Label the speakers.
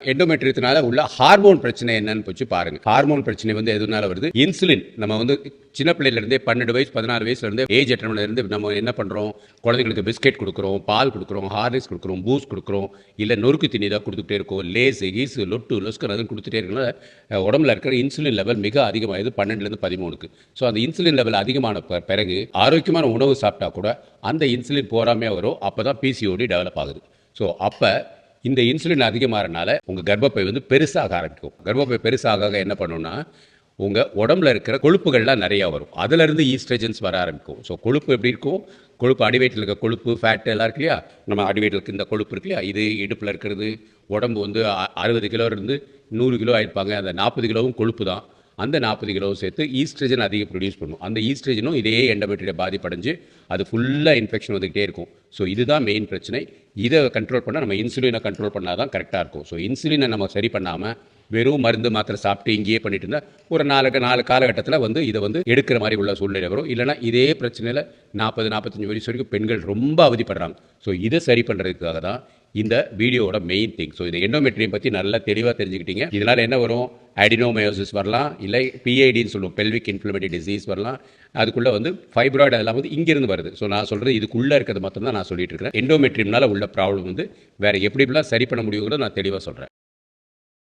Speaker 1: எண்டோமெட்ரியத்தினால உள்ள ஹார்மோன் பிரச்சனை என்னன்னு போச்சு பாருங்க. ஹார்மோன் பிரச்சனை வந்து எதுனால வருது? இன்சுலின் நம்ம வந்து சின்ன பிள்ளையில இருந்தே 12 வயசு 16 வயசுல இருந்தே ஏஜ் அட்டன்ல இருந்து நம்ம என்ன பண்றோம்? குழந்தைகளுக்கு பிஸ்கெட் கொடுக்குறோம், பால் கொடுக்குறோம், ஹார்லிக்ஸ் கொடுக்குறோம், பூஸ்ட் கொடுக்குறோம், இல்ல நொறுக்கு தீனி தான் கொடுத்துட்டே இருக்கோம். லேஸ் கீசு லொட்டு லொஸ்கர் அதுன்னு கொடுத்துட்டே இருக்கனால உடம்புல இருக்கிற இன்சுலின் லெவல் மிக அதிகமாகுது 12லேருந்து 13க்கு. ஸோ அந்த இன்சுலின் லெவல் அதிகமான பிறகு ஆரோக்கியமான உணவு சாப்பிட்டா கூட அந்த இன்சுலின் போராமே வரும். அப்பதான் பிசிஓடி டெவலப் ஆகுது. ஸோ அப்போ இந்த இன்சுலின் அதிகமாகறனால உங்கள் கர்ப்பப்பை வந்து பெருசாக ஆரம்பிக்கும். கர்ப்பப்பை பெருசாக என்ன பண்ணுன்னா உங்கள் உடம்புல இருக்கிற கொழுப்புகள்லாம் நிறையா வரும். அதிலிருந்து ஈஸ்ட்ரஜன்ஸ் வர ஆரம்பிக்கும். ஸோ கொழுப்பு எப்படி இருக்கும்? கொழுப்பு அடிவயிற்றில் இருக்க கொழுப்பு ஃபேட் எல்லாம் இருக்கு இல்லையா? நம்ம அடிவயிற்றில் இருக்க இந்த கொழுப்பு இருக்கு இல்லையா? இது இடுப்பில் இருக்கிறது. உடம்பு வந்து 60 கிலோ இருந்து 100 கிலோ ஆயிருப்பாங்க. அந்த 40 கிலோவும் கொழுப்பு தான். அந்த 40 கிலோவும் சேர்த்து ஈஸ்ட்ரஜன் அதிகம் ப்ரொடியூஸ் பண்ணும். அந்த ஈஸ்ட்ரஜனும் இதே எண்டோமெட்ரியலை பாதிப்படைஞ்சு அது ஃபுல்லாக இன்ஃபெக்ஷன் வந்துக்கிட்டே இருக்கும். ஸோ இதுதான் மெயின் பிரச்சனை. இதை கண்ட்ரோல் பண்ணால் நம்ம இன்சுலினை கண்ட்ரோல் பண்ணால் தான் கரெக்டாக இருக்கும். ஸோ இன்சுலினை நம்ம சரி பண்ணாமல் வெறும் மருந்து மாத்திரை சாப்பிட்டு இங்கேயே பண்ணிட்டு இருந்தால் ஒரு நாலு காலகட்டத்தில் வந்து இதை வந்து எடுக்கிற மாதிரி உள்ள சூழ்நிலை வரும். இல்லைனா இதே பிரச்சனையில் 40-45 வயசு வரைக்கும் பெண்கள் ரொம்ப அவதிப்படுறாங்க. ஸோ இதை சரி பண்ணுறதுக்காக தான் இந்த வீடியோவோட மெயின் திங். ஸோ இந்த எண்டோமெட்ரியம் பற்றி நல்லா தெளிவாக தெரிஞ்சுக்கிட்டீங்க. இதனால் என்ன வரும்? அடினோமயோசிஸ் வரலாம், இல்லை பிஐடின்னு சொல்லுவோம், பெல்விக் இன்ஃப்ளமேட்டரி டிசீஸ் வரலாம். அதுக்குள்ளே வந்து ஃபைப்ராய்டு அதெல்லாம் வந்து இங்கேருந்து வருது. ஸோ நான் சொல்கிறது இதுக்குள்ளே இருக்கிறது மட்டும் தான் நான் சொல்லிட்டு இருக்கிறேன். எண்டோமெட்ரியம்னால உள்ள ப்ராப்ளம் வந்து வேறு எப்படிலாம் சரி பண்ண முடியுங்கிறத நான் தெளிவாக சொல்கிறேன்.